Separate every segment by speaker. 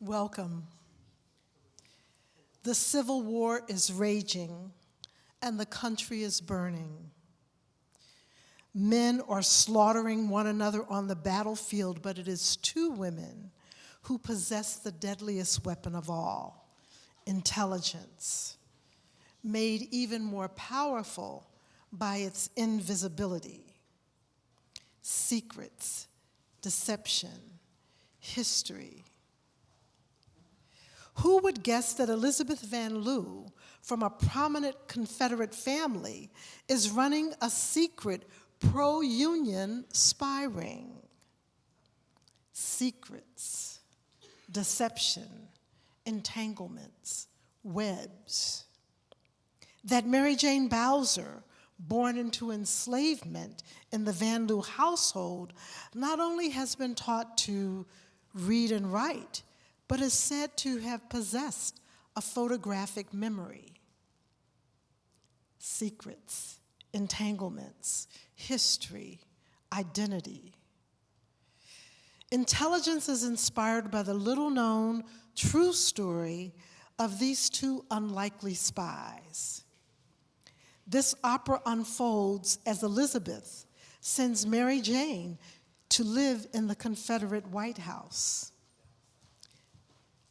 Speaker 1: Welcome. The Civil War is raging and the country is burning. Men are slaughtering one another on the battlefield, but it is two women who possess the deadliest weapon of all, intelligence, made even more powerful by its invisibility. Secrets, deception, history. Who would guess that Elizabeth Van Lew, from a prominent Confederate family, is running a secret pro-Union spy ring? Secrets, deception, entanglements, webs. That Mary Jane Bowser, born into enslavement in the Van Lew household, not only has been taught to read and write, but is said to have possessed a photographic memory. Secrets, entanglements, history, identity. Intelligence is inspired by the little-known true story of these two unlikely spies. This opera unfolds as Elizabeth sends Mary Jane to live in the Confederate White House.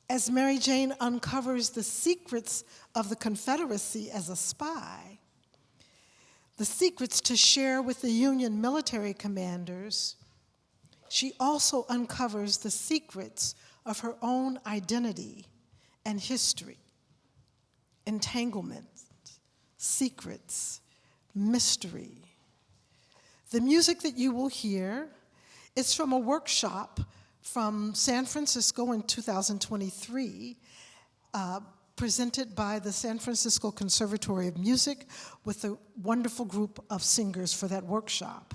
Speaker 1: As Mary Jane uncovers the secrets of the Confederacy as a spy, the secrets to share with the Union military commanders, she also uncovers the secrets of her own identity and history, entanglement, secrets, mystery. The music that you will hear is from a workshop from San Francisco in 2023, presented by the San Francisco Conservatory of Music with a wonderful group of singers for that workshop.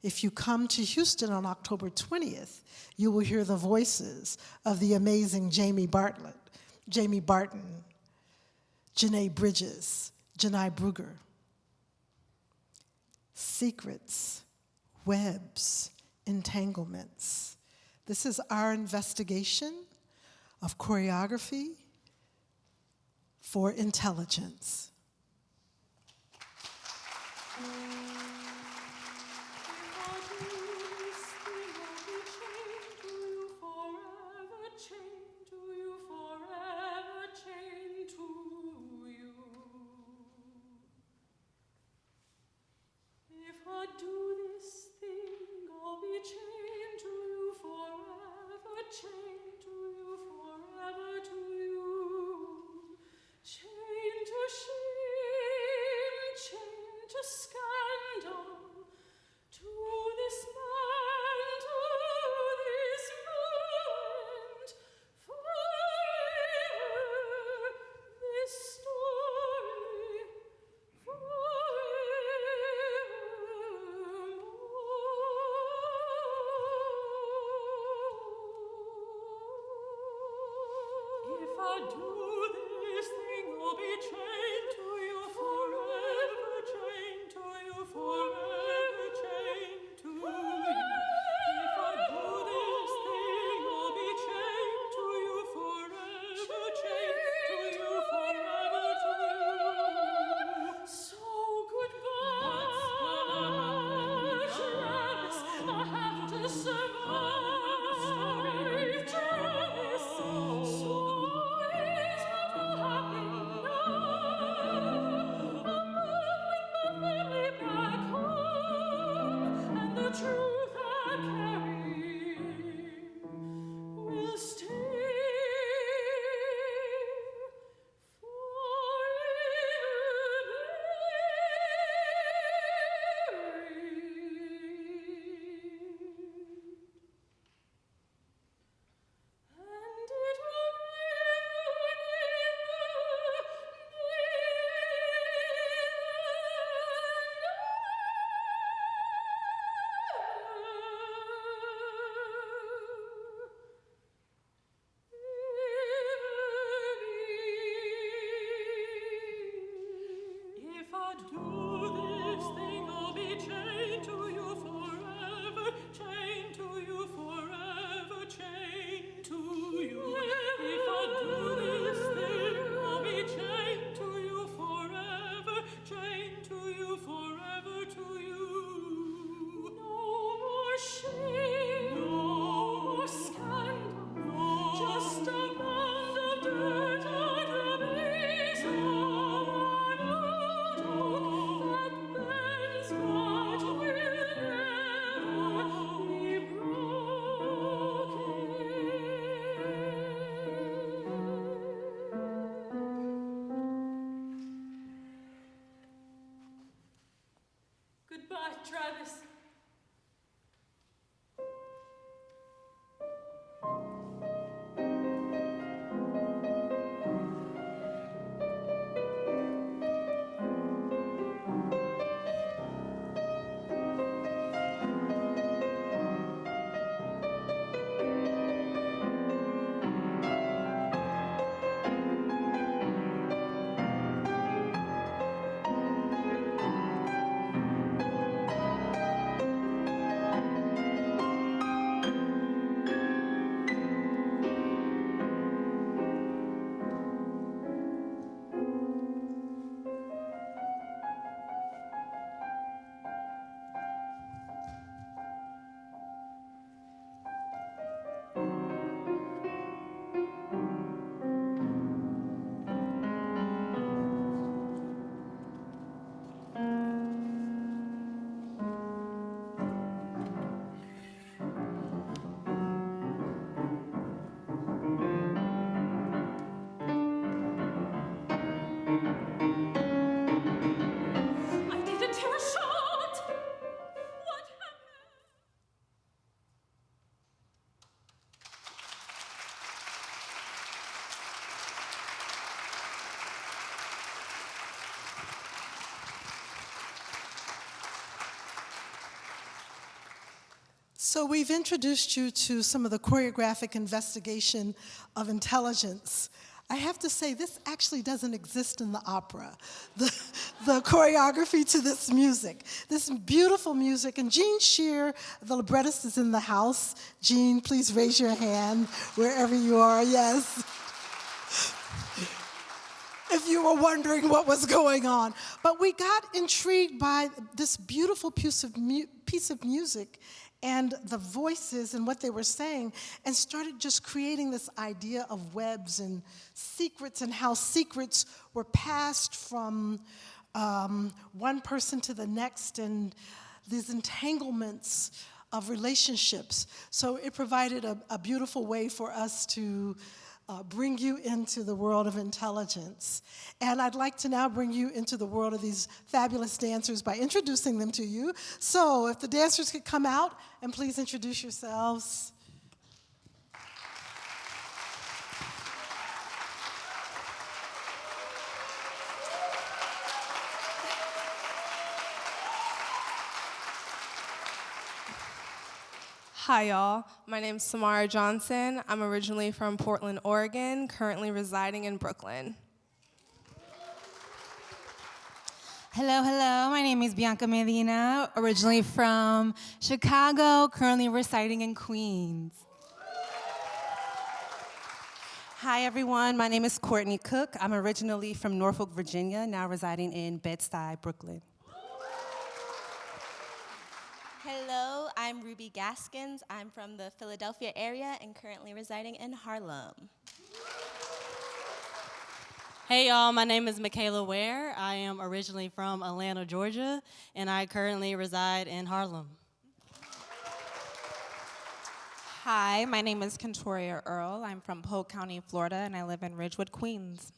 Speaker 1: If you come to Houston on October 20th, you will hear the voices of the amazing Jamie Barton, Janae Bridges, Janai Brugger. Secrets, webs, entanglements. This is our investigation of choreography for intelligence.
Speaker 2: Survive, so Goodbye, Travis.
Speaker 1: So we've introduced you to some of the choreographic investigation of intelligence. I have to say, this actually doesn't exist in the opera, the choreography to this music. This beautiful music, and Jean Scheer, the librettist, is in the house. Jean, please raise your hand wherever you are, yes. If you were wondering what was going on. But we got intrigued by this beautiful piece of music and the voices and what they were saying, and started just creating this idea of webs and secrets, and how secrets were passed from one person to the next, and these entanglements of relationships. So it provided a beautiful way for us to bring you into the world of intelligence. And I'd like to now bring you into the world of these fabulous dancers by introducing them to you. So if the dancers could come out and please introduce yourselves.
Speaker 3: Hi, y'all. My name's Symara Johnson. I'm originally from Portland, Oregon, currently residing in Brooklyn.
Speaker 4: Hello, hello. My name is Bianca Medina, originally from Chicago, currently residing in Queens.
Speaker 5: Hi, everyone. My name is Courtney Cook. I'm originally from Norfolk, Virginia, now residing in Bed-Stuy, Brooklyn.
Speaker 6: Hello, I'm Roobi Gaskins. I'm from the Philadelphia area and currently residing in Harlem.
Speaker 7: Hey y'all, my name is Mikaila Ware. I am originally from Atlanta, Georgia, and I currently reside in Harlem.
Speaker 8: Hi, my name is Kentoria Earle. I'm from Polk County, Florida, and I live in Ridgewood, Queens.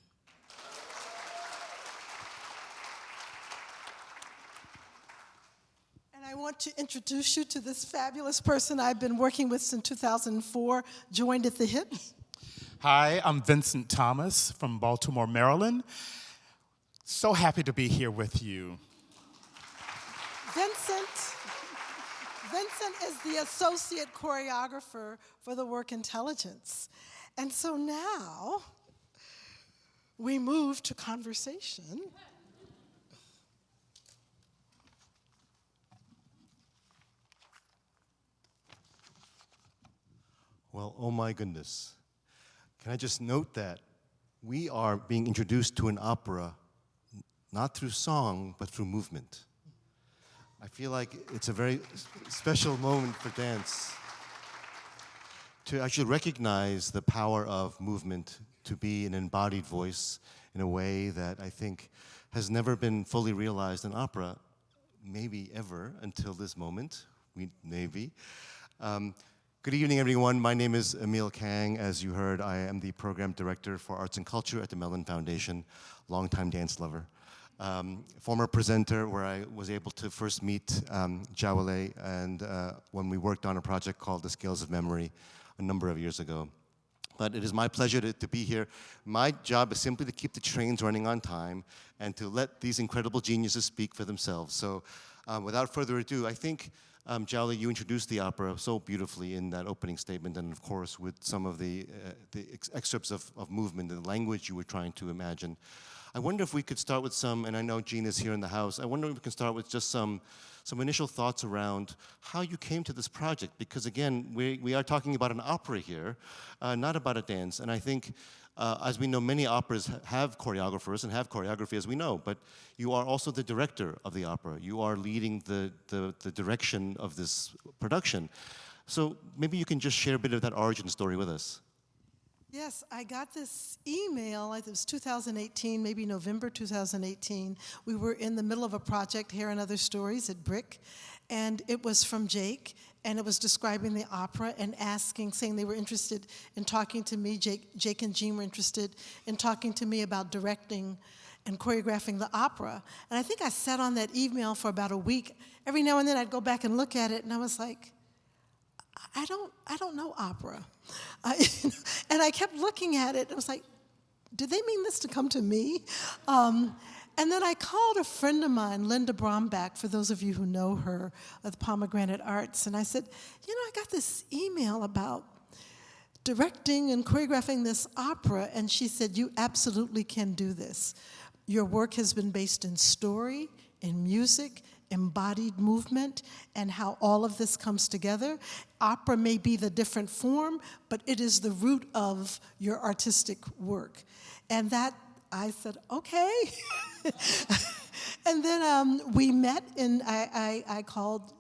Speaker 1: I want to introduce you to this fabulous person I've been working with since 2004, joined at the hip.
Speaker 9: Hi, I'm Vincent Thomas from Baltimore, Maryland. So happy to be here with you.
Speaker 1: Vincent is the associate choreographer for the work Intelligence. And so now we move to conversation.
Speaker 10: Well, oh my goodness. Can I just note that we are being introduced to an opera not through song, but through movement. I feel like it's a very special moment for dance to actually recognize the power of movement, to be an embodied voice in a way that I think has never been fully realized in opera, maybe ever until this moment, maybe. Good evening, everyone. My name is Emil Kang. As you heard, I am the program director for arts and culture at the Mellon Foundation, longtime dance lover. former presenter where I was able to first meet Jawole, and when we worked on a project called The Scales of Memory a number of years ago. But it is my pleasure to be here. My job is simply to keep the trains running on time and to let these incredible geniuses speak for themselves. So without further ado, I think, Jawole, you introduced the opera so beautifully in that opening statement, and of course with some of the excerpts of movement and language you were trying to imagine. I wonder if we could start with some, and I know Jean is here in the house, I wonder if we can start with just some initial thoughts around how you came to this project, because again, we are talking about an opera here, not about a dance, and I think, as we know, many operas have choreographers and have choreography, as we know, but you are also the director of the opera. You are leading the direction of this production. So maybe you can just share a bit of that origin story with us.
Speaker 1: Yes, I got this email, it was 2018, maybe November 2018. We were in the middle of a project, Hair and Other Stories at Brick, and it was from Jake, and it was describing the opera and saying they were interested in talking to me. Jake and Jean were interested in talking to me about directing and choreographing the opera. And I think I sat on that email for about a week. Every now and then I'd go back and look at it, and I was like, I don't know opera. And I kept looking at it, and I was like, did they mean this to come to me? And then I called a friend of mine, Linda Brombach, for those of you who know her, of Pomegranate Arts, and I said, I got this email about directing and choreographing this opera, and she said, you absolutely can do this. Your work has been based in story, in music, embodied movement, and how all of this comes together. Opera may be the different form, but it is the root of your artistic work. And that, I said, okay. And then we met, and I called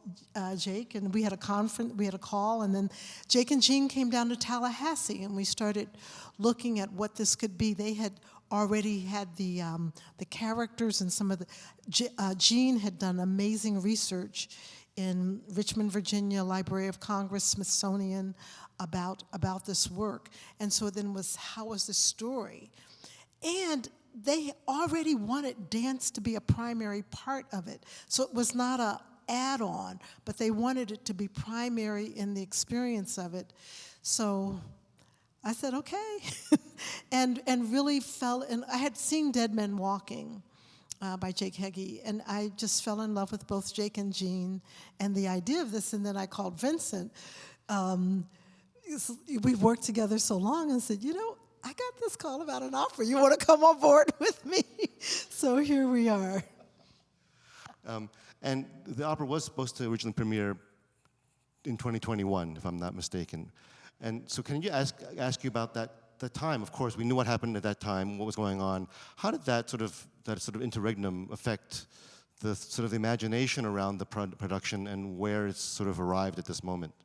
Speaker 1: Jake, and we had a conference, we had a call, and then Jake and Jean came down to Tallahassee, and we started looking at what this could be. They had already had the characters and some of the, Jean had done amazing research in Richmond, Virginia, Library of Congress, Smithsonian, about this work. And so then how was the story? And they already wanted dance to be a primary part of it. So it was not a add-on, but they wanted it to be primary in the experience of it. So I said, okay, and really fell in. I had seen Dead Men Walking by Jake Heggie, and I just fell in love with both Jake and Jean and the idea of this, and then I called Vincent. We've worked together so long, and said, I got this call about an opera. You want to come on board with me? So here we are.
Speaker 10: And the opera was supposed to originally premiere in 2021, if I'm not mistaken. And so can you ask you about that time? Of course, we knew what happened at that time, what was going on. How did that sort of interregnum affect the sort of imagination around the production and where it's sort of arrived at this moment?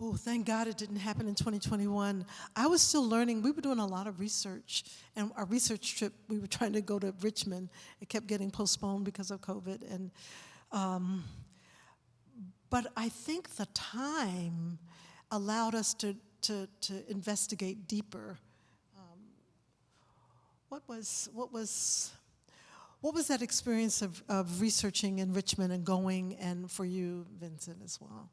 Speaker 1: Oh, thank God it didn't happen in 2021. I was still learning. We were doing a lot of research, and our research trip, we were trying to go to Richmond. It kept getting postponed because of COVID. And but I think the time allowed us to investigate deeper. What was that experience of researching in Richmond and going, and for you, Vincent, as well?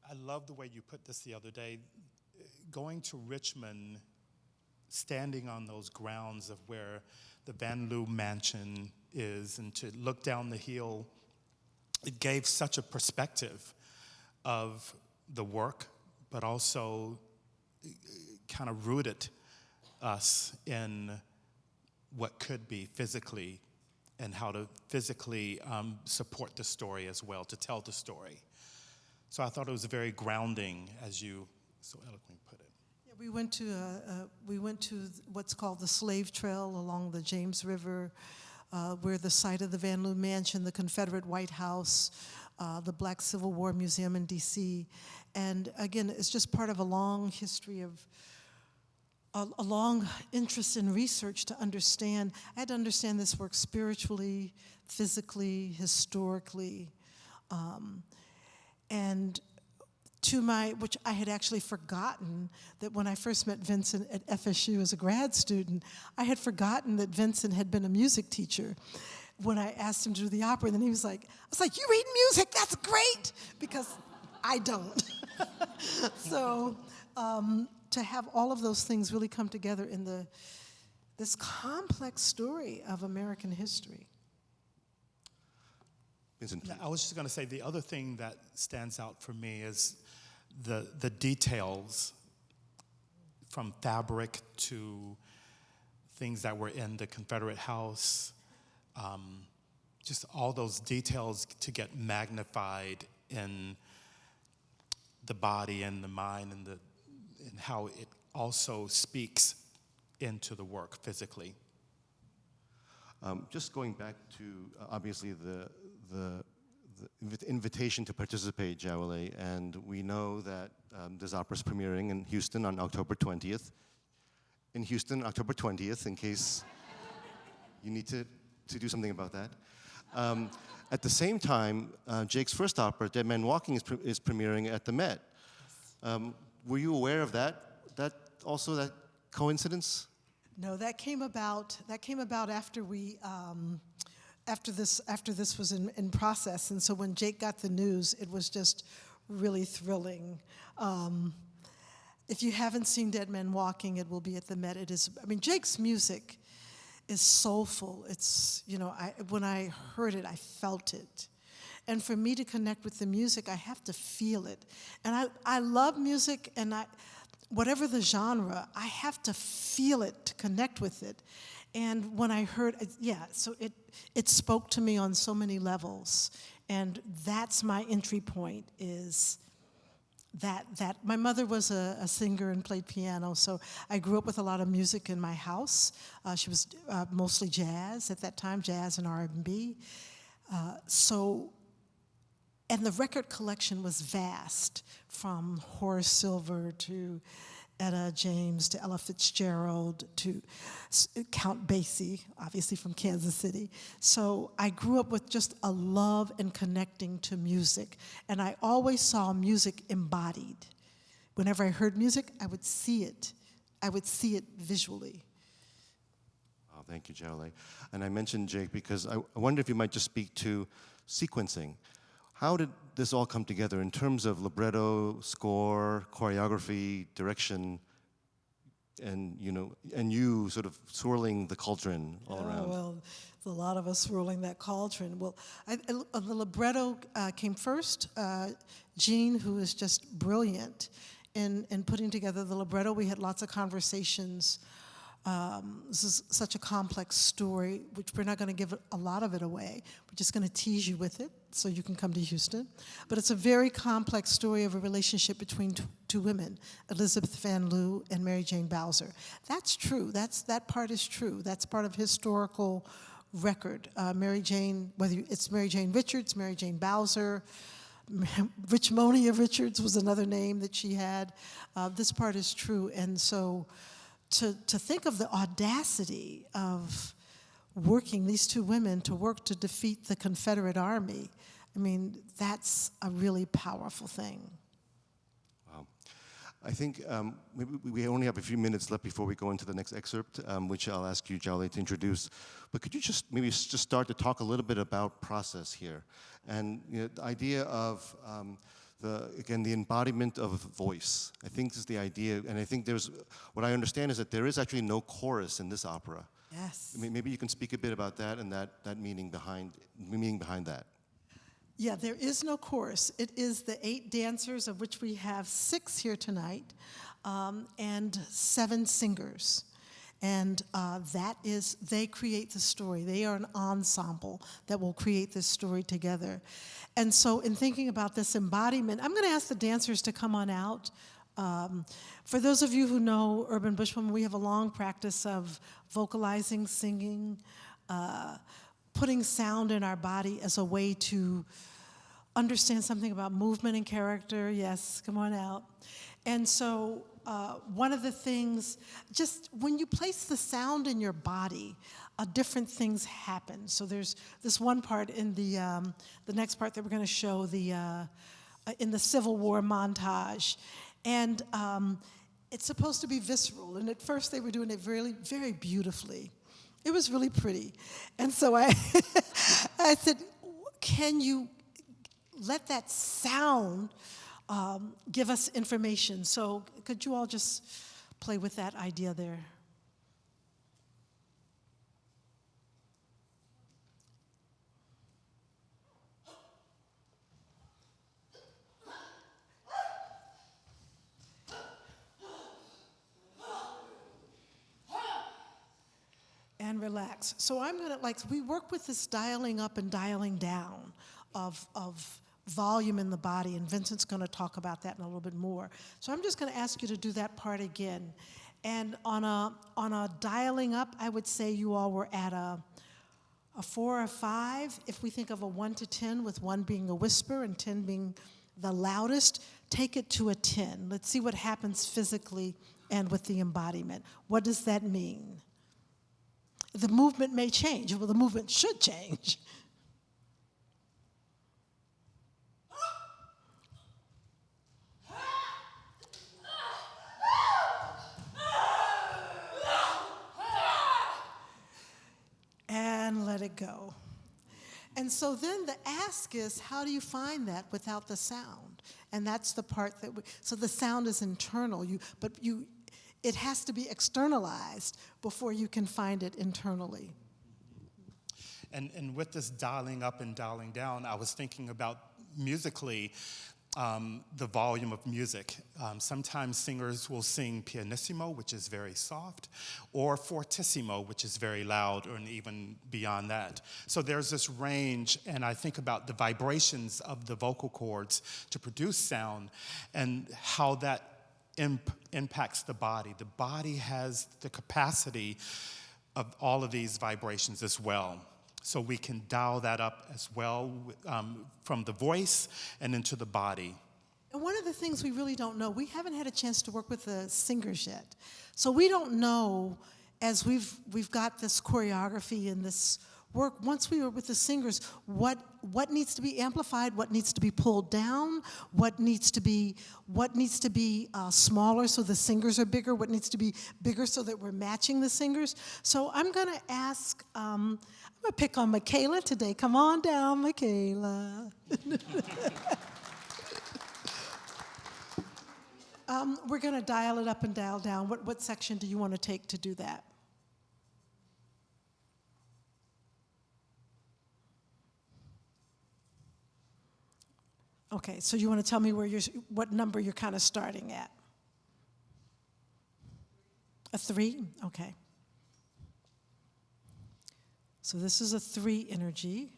Speaker 9: I love the way you put this the other day. Going to Richmond, standing on those grounds of where the Van Loo mansion is, and to look down the hill, it gave such a perspective of the work, but also kind of rooted us in what could be physically and how to physically support the story as well, to tell the story. So I thought it was very grounding, as you so eloquently put it.
Speaker 1: Yeah, we went to what's called the Slave Trail along the James River, where the site of the Van Loo Mansion, the Confederate White House, the Black Civil War Museum in D.C. And again, it's just part of a long history of a long interest in research to understand. I had to understand this work spiritually, physically, historically. And which I had actually forgotten that when I first met Vincent at FSU as a grad student, I had forgotten that Vincent had been a music teacher when I asked him to do the opera. And then he was like, I was like, you read music, that's great, because I don't. So to have all of those things really come together in this complex story of American history.
Speaker 10: Vincent,
Speaker 9: Yeah, I was just going to say the other thing that stands out for me is the details, from fabric to things that were in the Confederate house, just all those details to get magnified in the body and the mind and how it also speaks into the work physically.
Speaker 10: just going back to obviously the invitation to participate, Jawole, and we know that this opera's premiering in Houston on October 20th. In Houston, October 20th, in case you need to do something about that. At the same time, Jake's first opera, Dead Man Walking, is premiering at the Met. Were you aware of that? That coincidence?
Speaker 1: No, that came about after we after this was in process, and so when Jake got the news, it was just really thrilling. If you haven't seen Dead Man Walking, it will be at the Met. It is. I mean, Jake's music is soulful. It's, when I heard it, I felt it. And for me to connect with the music, I have to feel it. And I love music, and whatever the genre, I have to feel it to connect with it. And when I heard, so it spoke to me on so many levels. And that's my entry point, is that my mother was a singer and played piano, so I grew up with a lot of music in my house. She was mostly jazz at that time, jazz and R&B. And the record collection was vast, from Horace Silver to Etta James to Ella Fitzgerald to Count Basie, obviously from Kansas City. So I grew up with just a love and connecting to music, and I always saw music embodied. Whenever I heard music, I would see it. I would see it visually.
Speaker 10: Oh, thank you, Jawole. And I mentioned Jake because I wonder if you might just speak to sequencing. How did this all come together in terms of libretto, score, choreography, direction, and you sort of swirling the cauldron all around?
Speaker 1: Well, there's a lot of us swirling that cauldron. Well, the libretto came first. Jean, who is just brilliant in putting together the libretto, we had lots of conversations. This is such a complex story, which we're not going to give a lot of it away. We're just going to tease you with it so you can come to Houston. But it's a very complex story of a relationship between two women, Elizabeth Van Loo and Mary Jane Bowser. That's true. That part is true. That's part of historical record. Mary Jane, whether it's Mary Jane Richards, Mary Jane Bowser, Richmonia Richards was another name that she had. This part is true. And so to think of the audacity of working, these two women, to work to defeat the Confederate Army, I mean, that's a really powerful thing.
Speaker 10: Wow. I think maybe we only have a few minutes left before we go into the next excerpt, which I'll ask you, Jawole, to introduce. But could you maybe start to talk a little bit about process here, and the idea of the embodiment of voice. I think this is the idea, and I think what I understand is that there is actually no chorus in this opera.
Speaker 1: Yes.
Speaker 10: I mean, maybe you can speak a bit about that and that meaning behind that.
Speaker 1: Yeah, there is no chorus. It is the 8 dancers, of which we have 6 here tonight, and 7 singers. And they create the story. They are an ensemble that will create this story together. And so in thinking about this embodiment, I'm going to ask the dancers to come on out. For those of you who know Urban Bushwoman, we have a long practice of vocalizing, singing, putting sound in our body as a way to understand something about movement and character. Yes, come on out. And so one of the things, just when you place the sound in your body, different things happen. So there's this one part in the next part that we're going to show, the in the Civil War montage. And it's supposed to be visceral. And at first they were doing it very, very beautifully. It was really pretty. And so I said, can you let that sound give us information? So could you all just play with that idea there? And relax. So I'm gonna, we work with this dialing up and dialing down of volume in the body, and Vincent's gonna talk about that in a little bit more. So I'm just gonna ask you to do that part again. And on a dialing up, I would say you all were at a 4 or 5. If we think of a 1 to 10, with 1 being a whisper and 10 being the loudest, take it to a 10. Let's see what happens physically and with the embodiment. What does that mean? The movement may change. Well, the movement should change. And let it go. And so then the ask is, how do you find that without the sound? And that's the part that so the sound is internal, it has to be externalized before you can find it internally.
Speaker 9: And with this dialing up and dialing down, I was thinking about musically the volume of music. Sometimes singers will sing pianissimo, which is very soft, or fortissimo, which is very loud, or even beyond that. So there's this range, and I think about the vibrations of the vocal cords to produce sound and how that impacts the body. The body has the capacity of all of these vibrations as well. So we can dial that up as well from the voice and into the body.
Speaker 1: And one of the things we really don't know, we haven't had a chance to work with the singers yet. So we don't know, as we've got this choreography and this work, once we were with the singers, what needs to be amplified, what needs to be pulled down, what needs to be smaller so the singers are bigger, what needs to be bigger so that we're matching the singers. So I'm gonna ask, I'm gonna pick on Mikaila today. Come on down, Mikaila. We're gonna dial it up and dial down. What section do you want to take to do that? Okay, so you want to tell me what number you're kind of starting at? A 3? Okay. So this is a 3 energy.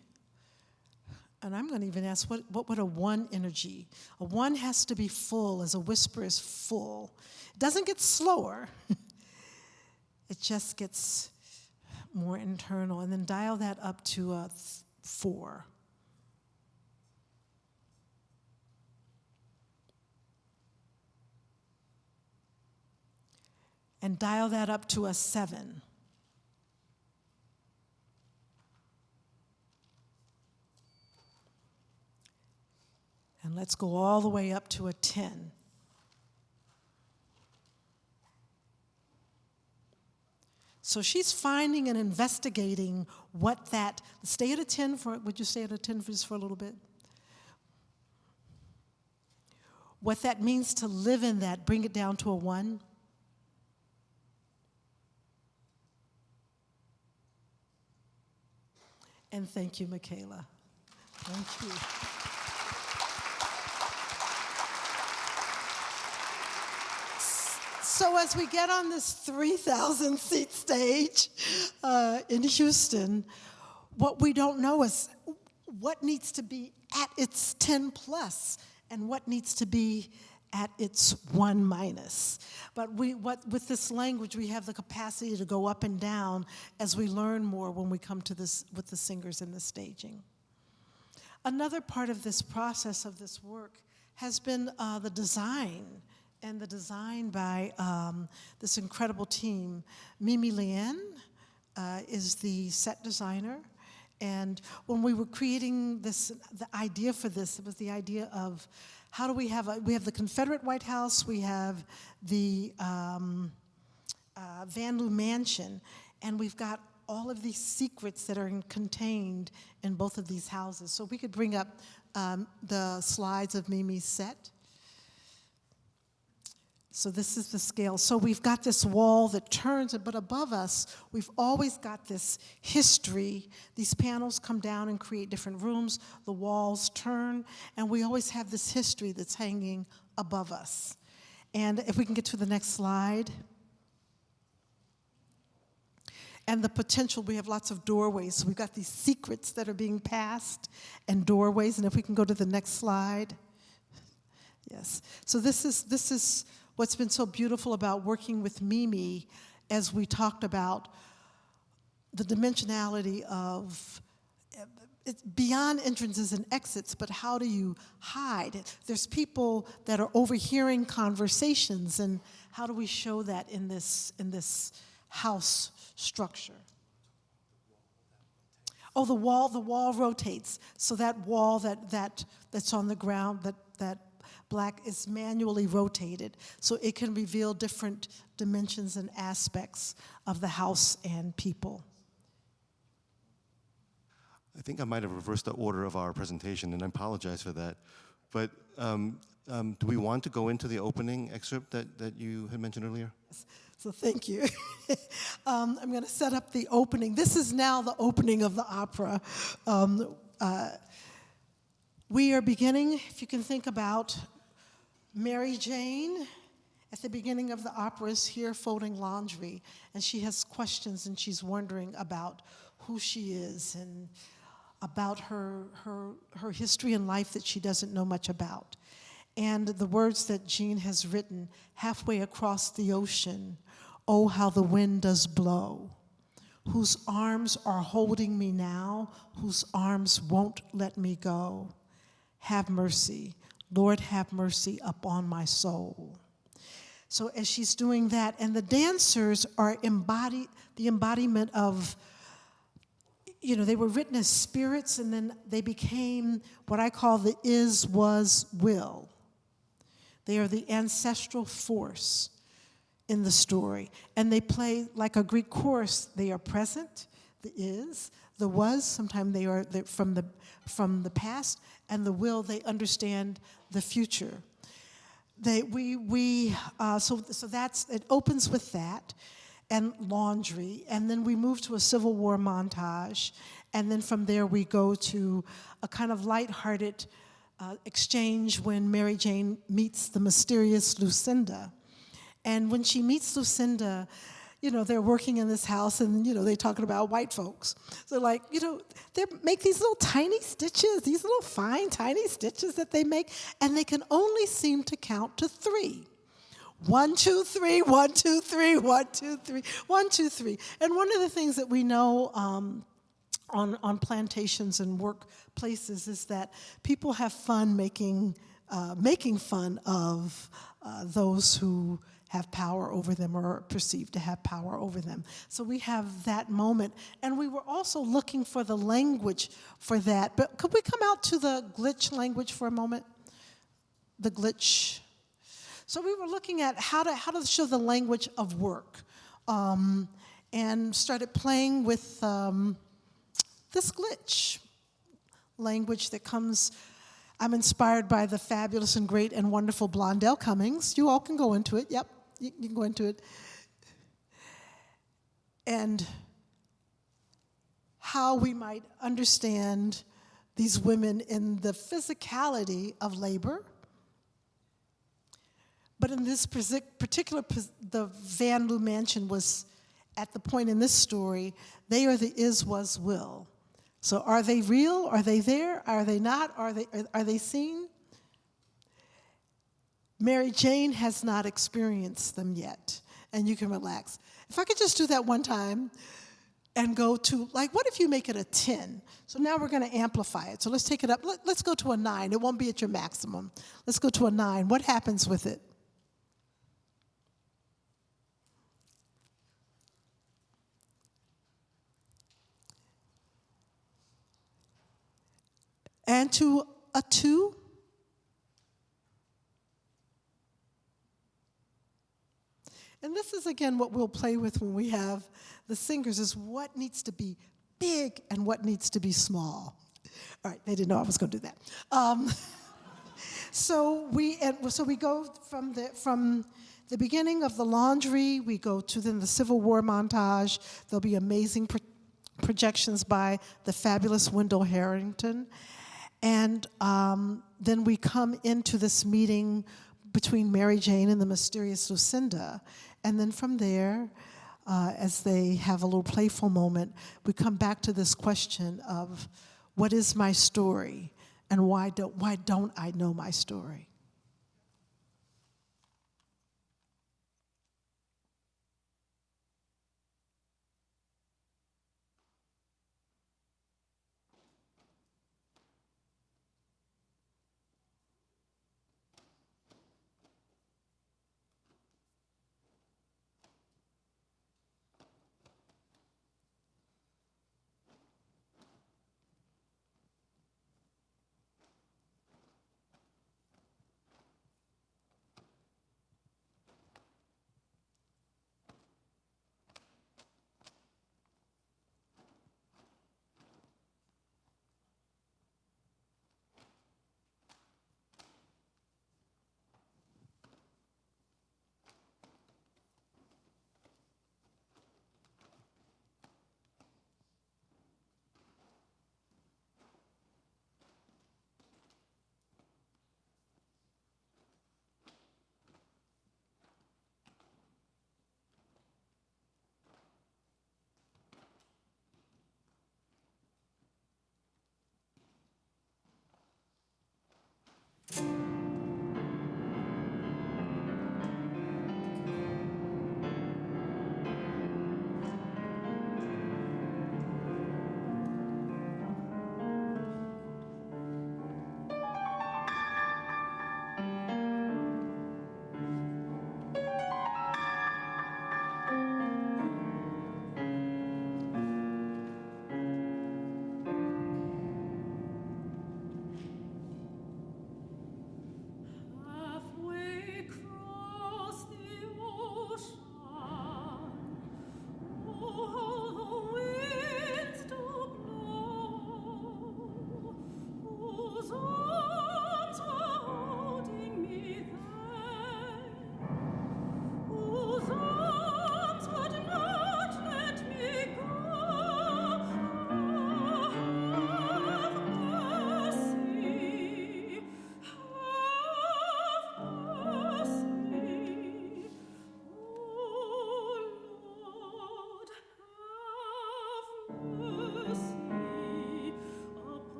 Speaker 1: And I'm going to even ask, what would a 1 energy? A 1 has to be full, as a whisper is full. It doesn't get slower. It just gets more internal. And then dial that up to a 4. And dial that up to a 7. And let's go all the way up to a 10. So she's finding and investigating what that, stay at a 10 for, would you stay at a 10 for just for a little bit? What that means to live in that, bring it down to a 1. And thank you, Mikaila. Thank you. So as we get on this 3,000 seat stage in Houston, what we don't know is what needs to be at its 10 plus and what needs to be at its 1 minus. But with this language, we have the capacity to go up and down as we learn more when we come to this with the singers and the staging. Another part of this process of this work has been the design, and the design by this incredible team. Mimi Lian is the set designer, And when we were creating this, the idea for this, it was the idea of how do we have the Confederate White House, we have the Van Loo Mansion, and we've got all of these secrets that are contained in both of these houses. So we could bring up the slides of Mimi's set. So this is the scale. So we've got this wall that turns, but above us, we've always got this history. These panels come down and create different rooms. The walls turn, and we always have this history that's hanging above us. And if we can get to the next slide. And the potential, we have lots of doorways. So we've got these secrets that are being passed and doorways. And if we can go to the next slide. Yes. So this is what's been so beautiful about working with Mimi, as we talked about the dimensionality of it's beyond entrances and exits, but how do you hide? There's people that are overhearing conversations, and how do we show that in this house structure? Oh, the wall rotates. So that wall that's on the ground, that black is manually rotated, so it can reveal different dimensions and aspects of the house and people.
Speaker 10: I think I might have reversed the order of our presentation, and I apologize for that. But do we want to go into the opening excerpt that you had mentioned earlier?
Speaker 1: So thank you. I'm going to set up the opening. This is now the opening of the opera. We are beginning, if you can think about Mary Jane at the beginning of the opera is here folding laundry, and she has questions, and she's wondering about who she is and about her history in life that she doesn't know much about. And the words that Jean has written, halfway across the ocean, oh, how the wind does blow, whose arms are holding me now, whose arms won't let me go. Have mercy, Lord, have mercy upon my soul. So as she's doing that, and the dancers are the embodiment of, they were written as spirits, and then they became what I call the is, was, will. They are the ancestral force in the story. And they play like a Greek chorus. They are present, the is, the was, sometimes they're from the past, and the will, they understand the future. So that's, it opens with that, and laundry, and then we move to a Civil War montage, and then from there we go to a kind of lighthearted exchange when Mary Jane meets the mysterious Lucinda. And when she meets Lucinda, they're working in this house, and, they're talking about white folks. So, they make these little tiny stitches, these little fine, tiny stitches that they make, and they can only seem to count to 3. 1, 2, 3, 1, 2, 3, 1, 2, 3, 1, 2, 3. And one of the things that we know on plantations and workplaces is that people have fun making fun of those who have power over them or are perceived to have power over them. So we have that moment. And we were also looking for the language for that. But could we come out to the glitch language for a moment? The glitch. So we were looking at how to show the language of work, and started playing with this glitch language that comes. I'm inspired by the fabulous and great and wonderful Blondell Cummings. You all can go into it. Yep, you can go into it. And how we might understand these women in the physicality of labor. But in this particular, the Van Loo Mansion was at the point in this story, they are the is, was, will. So are they real? Are they there? Are they not? Are they seen? Mary Jane has not experienced them yet, and you can relax. If I could just do that one time and go to, what if you make it a 10? So now we're going to amplify it. So let's take it up. Let's go to a 9. It won't be at your maximum. Let's go to a 9. What happens with it? to a 2. And this is, again, what we'll play with when we have the singers, is what needs to be big and what needs to be small. All right, they didn't know I was going to do that. So we go from the beginning of the laundry, we go to then the Civil War montage. There'll be amazing projections by the fabulous Wendell Harrington. And then we come into this meeting between Mary Jane and the mysterious Lucinda. And then from there, as they have a little playful moment, we come back to this question of, what is my story? And why don't I know my story?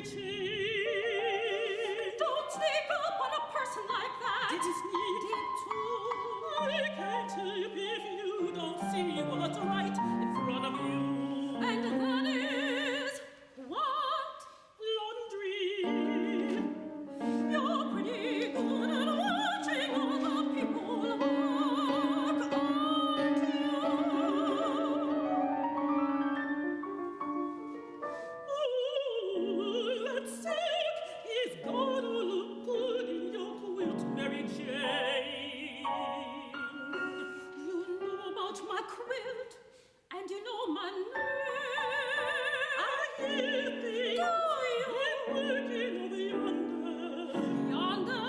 Speaker 2: stitching. Don't sneak up on a person like that. It is needed too. I can't help if you don't see what's right in front of you. And that is what? Laundry. You're pretty good at watching all the people work, aren't you? Ooh, that silk is gonna look good in your quilt, Mary Jane. You know about my quilt, and you know my name. I hear things. Do you? When working over yonder. Yonder?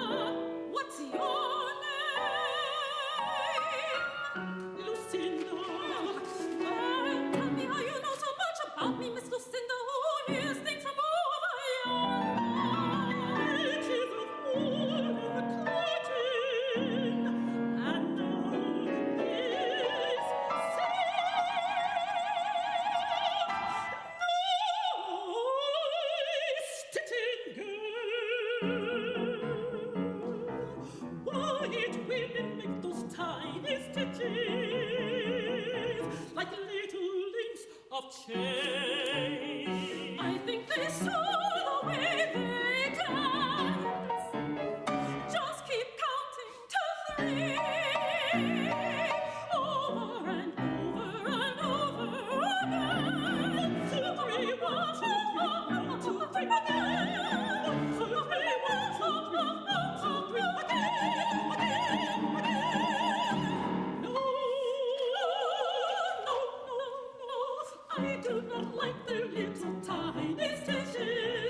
Speaker 2: What's your name? Lucinda. Tell me how you know so much about me, Miss Lucinda. Who hears things from over yonder? It is a hole in the curtain, and is stitching girl. White women make those tiny stitches like little links of chain. I think they saw the way they dance. Just keep counting to 3. Over and over and over again. 1, 2, 3, 1, 2, 3, 1, 2, 3 again. 1, 2, 3, 1, 2, 3 again. No, no, no, no. I do not like their little tiny stitches.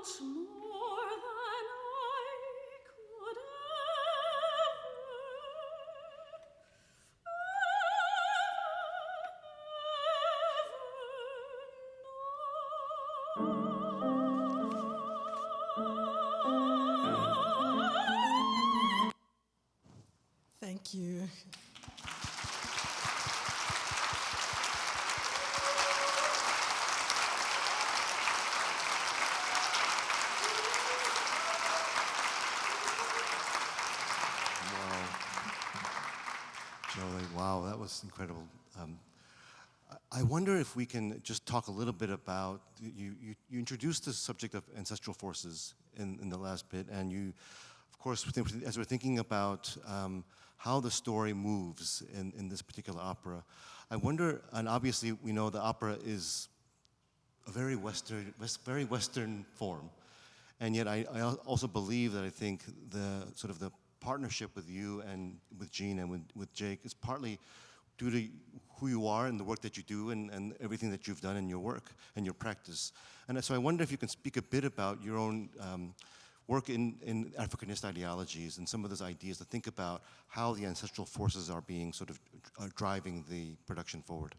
Speaker 2: much more than I could
Speaker 1: Thank you.
Speaker 10: Jawole, wow, that was incredible. I wonder if we can just talk a little bit about, you introduced the subject of ancestral forces in the last bit, and you, of course, as we're thinking about how the story moves in this particular opera, I wonder, and obviously we know the opera is a very Western form, and yet I also believe that I think the sort of the partnership with you and with Jean and with Jake is partly due to who you are and the work that you do and everything that you've done in your work and your practice. And so I wonder if you can speak a bit about your own work in Africanist ideologies and some of those ideas to think about how the ancestral forces are being sort of driving the production forward.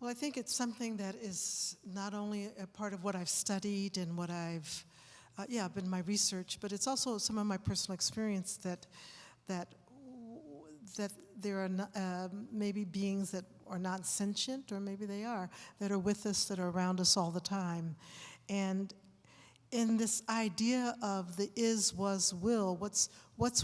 Speaker 1: Well, I think it's something that is not only a part of what I've studied and what I've been my research, but it's also some of my personal experience that there are maybe beings that are not sentient, or maybe they are, that are with us, that are around us all the time. And in this idea of the is, was, will, what's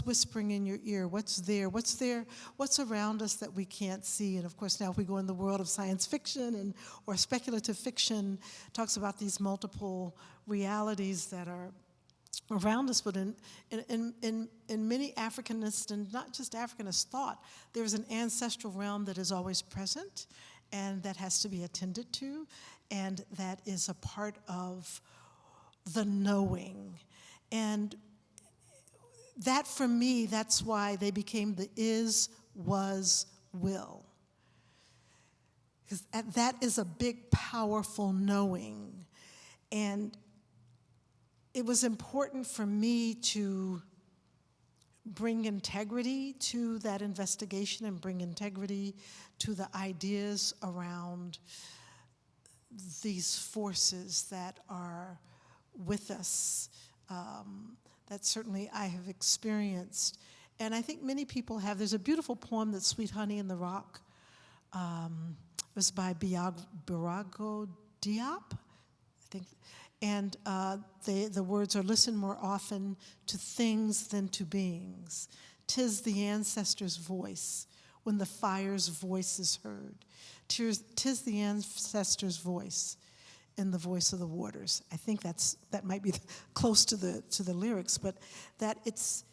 Speaker 1: whispering in your ear, what's there, what's around us that we can't see. And of course now if we go in the world of science fiction or speculative fiction, talks about these multiple realities that are around us, but in many Africanist, and not just Africanist thought, there's an ancestral realm that is always present and that has to be attended to, and that is a part of the knowing. And that, for me, that's why they became the is, was, will. Because that is a big, powerful knowing. And it was important for me to bring integrity to that investigation and bring integrity to the ideas around these forces that are with us, that certainly I have experienced. And I think many people have. There's a beautiful poem that's Sweet Honey in the Rock. It was by Birago Diop, I think. And the words are, listen more often to things than to beings. 'Tis the ancestor's voice when the fire's voice is heard. 'Tis the ancestor's voice in the voice of the waters. I think that might be close to the lyrics, but that it's,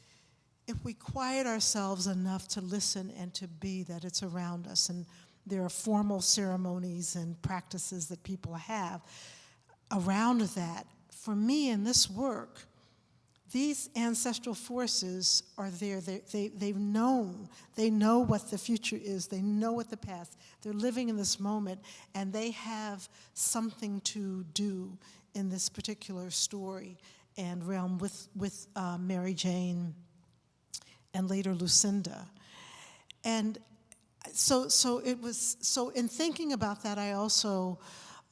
Speaker 1: if we quiet ourselves enough to listen and to be, that it's around us. And there are formal ceremonies and practices that people have around that. For me in this work, these ancestral forces are there. They know what the future is. They know what the past. They're living in this moment, and they have something to do in this particular story and realm with Mary Jane and later Lucinda. And so in thinking about that, I also,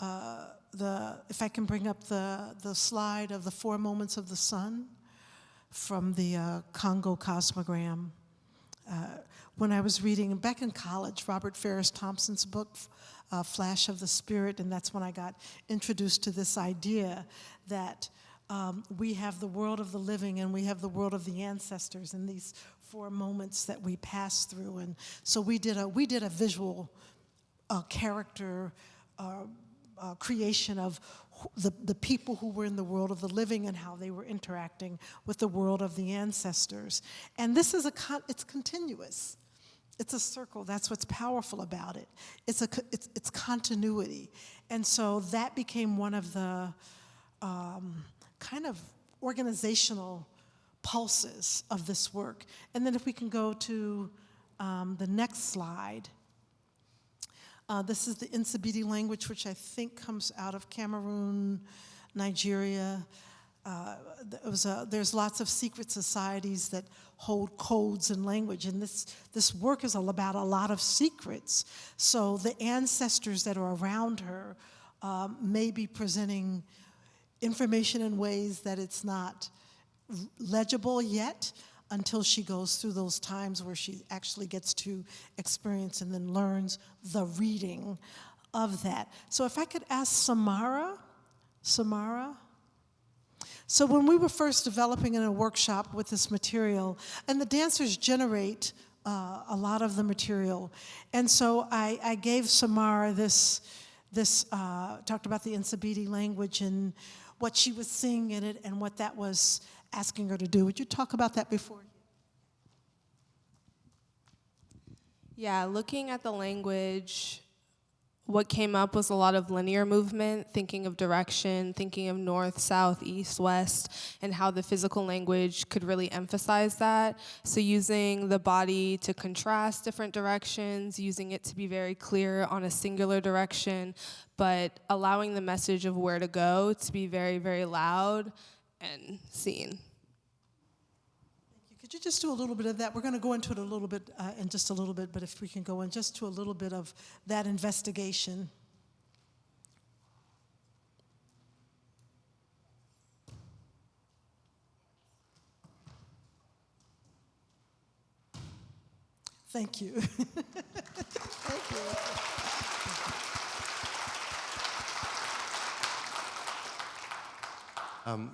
Speaker 1: if I can bring up the slide of the 4 moments of the sun from the Congo Cosmogram. When I was reading, back in college, Robert Farris Thompson's book, Flash of the Spirit, and that's when I got introduced to this idea that we have the world of the living and we have the world of the ancestors, and these 4 moments that we pass through. And so we did a visual character creation of the people who were in the world of the living and how they were interacting with the world of the ancestors. And this is it's continuous. It's a circle. That's what's powerful about it. It's continuity. And so that became one of the kind of organizational pulses of this work. And then if we can go to the next slide. This is the Nsabidi language, which I think comes out of Cameroon, Nigeria. There's lots of secret societies that hold codes and language, and this work is all about a lot of secrets. So the ancestors that are around her may be presenting information in ways that it's not legible yet until she goes through those times where she actually gets to experience and then learns the reading of that. So if I could ask Symara. So when we were first developing in a workshop with this material, and the dancers generate a lot of the material, and so I gave Symara this talked about the Nsabidi language and what she was seeing in it and what that was asking her to do. Would you talk about that before?
Speaker 3: Yeah, looking at the language, what came up was a lot of linear movement, thinking of direction, thinking of north, south, east, west, and how the physical language could really emphasize that. So using the body to contrast different directions, using it to be very clear on a singular direction, but allowing the message of where to go to be very, very loud and seen.
Speaker 1: Could you just do a little bit of that? We're going to go into it a little bit in just a little bit, but if we can go in just to a little bit of that investigation. Thank you. Thank
Speaker 10: you.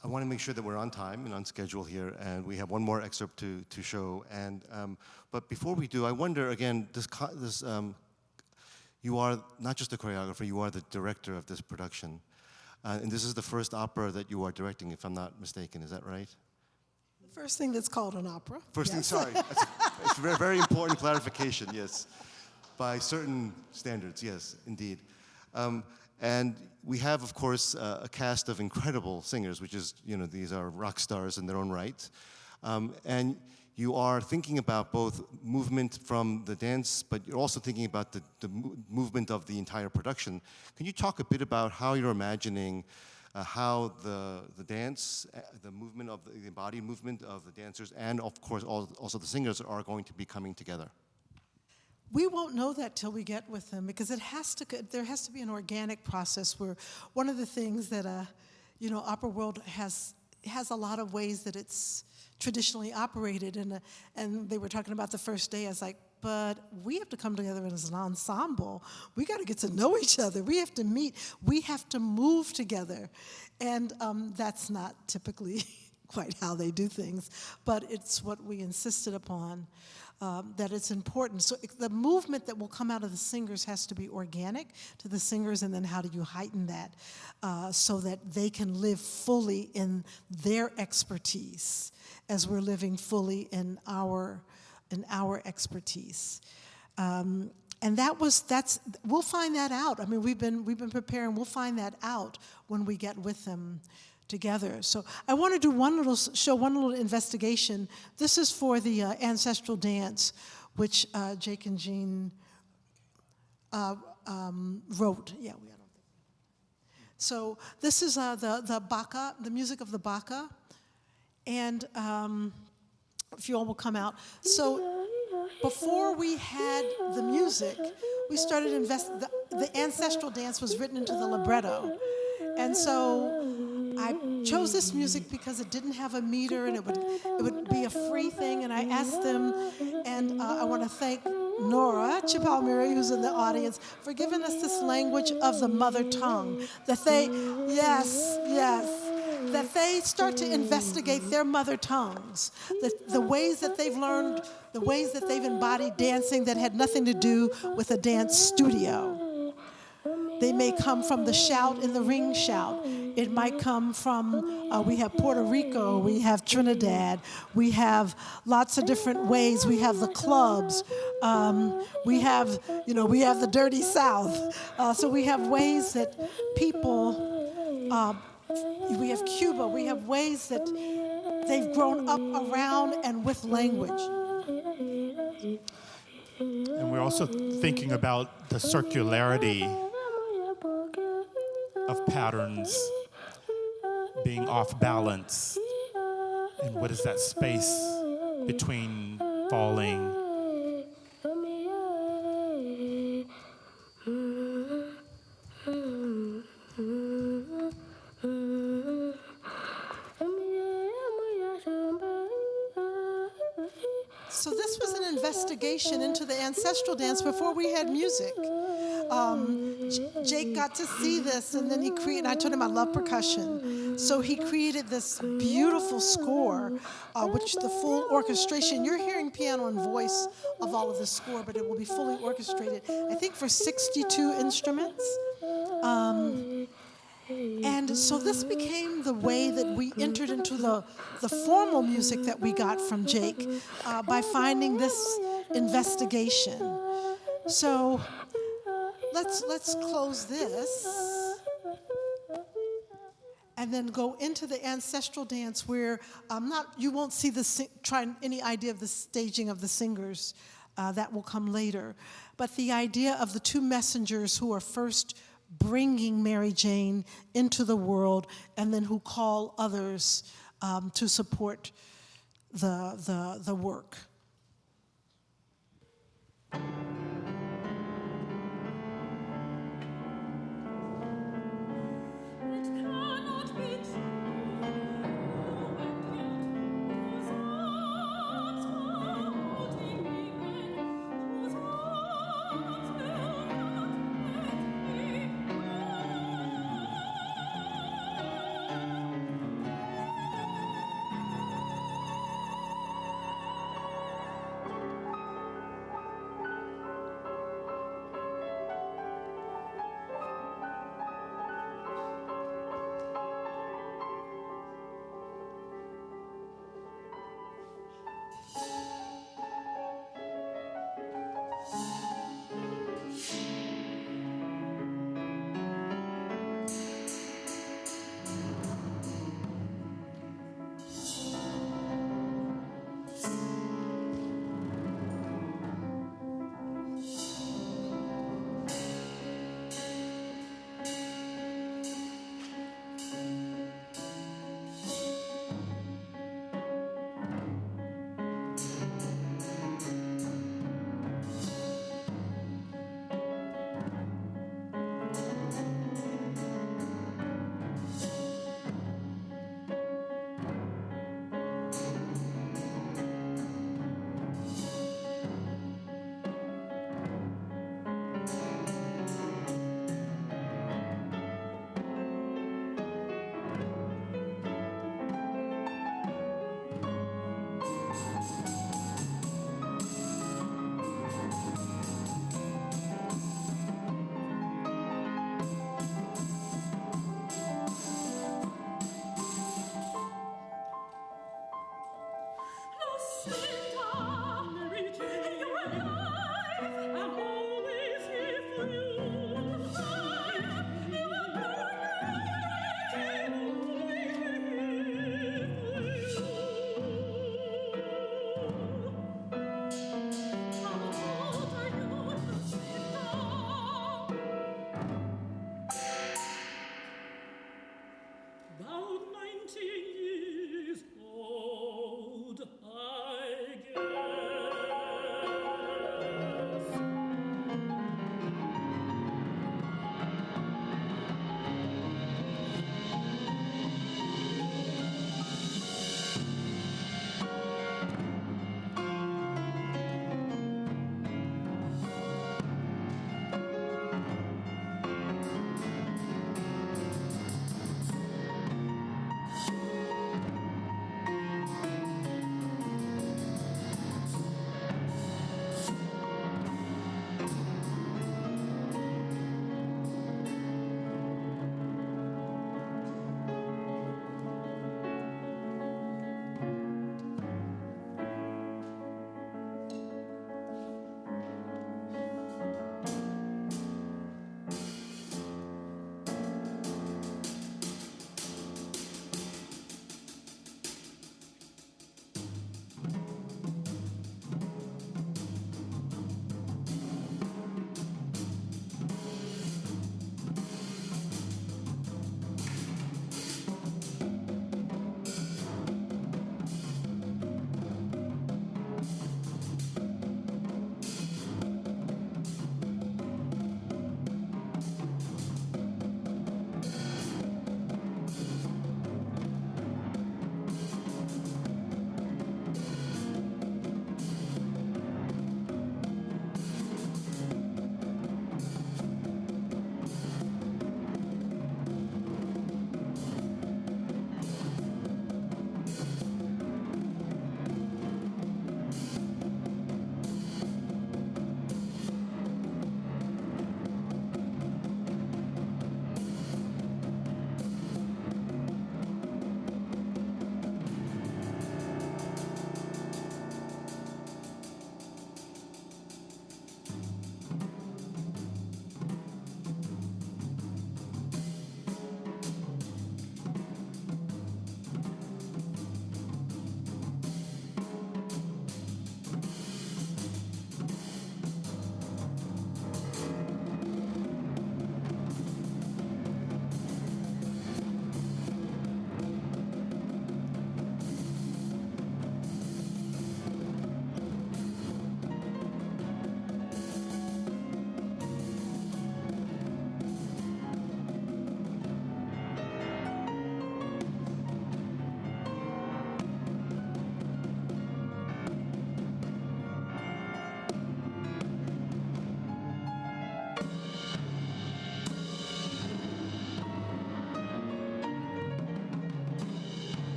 Speaker 10: I want to make sure that we're on time and on schedule here, and we have one more excerpt to show. And but before we do, I wonder again, you are not just a choreographer; you are the director of this production, and this is the first opera that you are directing, if I'm not mistaken. Is that right?
Speaker 1: The first thing that's called an opera.
Speaker 10: First thing,
Speaker 1: yes.
Speaker 10: sorry, it's a very, very important clarification. Yes, by certain standards. Yes, indeed. And we have, of course, a cast of incredible singers, which is, these are rock stars in their own right. And you are thinking about both movement from the dance, but you're also thinking about the movement of the entire production. Can you talk a bit about how you're imagining how the dance, the movement of the embodied movement of the dancers, and of course also the singers are going to be coming together?
Speaker 1: We won't know that till we get with them, because there has to be an organic process where one of the things that opera world has a lot of ways that it's traditionally operated, and they were talking about the first day. I was like, but we have to come together as an ensemble. We got to get to know each other. We have to meet. We have to move together, and that's not typically quite how they do things, but it's what we insisted upon. That it's important. So the movement that will come out of the singers has to be organic to the singers, and then how do you heighten that so that they can live fully in their expertise as we're living fully in our expertise. And we'll find that out. I mean, we've been preparing. We'll find that out when we get with them together. So I want to do one little investigation. This is for the ancestral dance, which Jake and Jean wrote. Yeah, I don't think. So this is the baka, the music of the baka, and if you all will come out. So before we had the music, we started the ancestral dance was written into the libretto, and so I chose this music because it didn't have a meter and it would be a free thing. And I asked them, and I want to thank Nora Chipalmiri, who's in the audience, for giving us this language of the mother tongue. That they start to investigate their mother tongues, the ways that they've learned, the ways that they've embodied dancing that had nothing to do with a dance studio. They may come from the shout in the ring shout. It might come from, we have Puerto Rico, we have Trinidad, we have lots of different ways. We have the clubs, we have the dirty South. So we have ways that people, we have Cuba, we have ways that they've grown up around and with language.
Speaker 9: And we're also thinking about the circularity of patterns being off balance, and what is that space between falling?
Speaker 1: So this was an investigation into the ancestral dance before we had music. Jake got to see this, and then he created, I told him I love percussion. So he created this beautiful score, which the full orchestration, you're hearing piano and voice of all of the score, but it will be fully orchestrated, I think for 62 instruments. And so this became the way that we entered into the formal music that we got from Jake by finding this investigation. So let's close this and then go into the ancestral dance where you won't see any idea of the staging of the singers. That will come later. But the idea of the two messengers who are first bringing Mary Jane into the world and then who call others to support the work.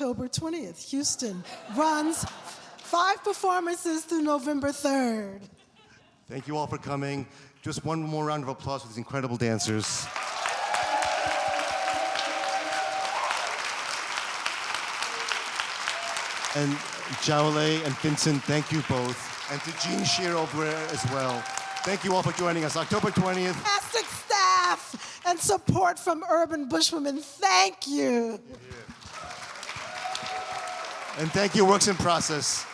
Speaker 1: October 20th. Houston runs 5 performances through November 3rd.
Speaker 10: Thank you all for coming. Just one more round of applause for these incredible dancers. And Jawole and Vincent, thank you both. And to Jean Scheer over there as well. Thank you all for joining us. October 20th.
Speaker 1: Fantastic staff and support from Urban Bushwomen. Thank you.
Speaker 10: And thank you, Works in Process.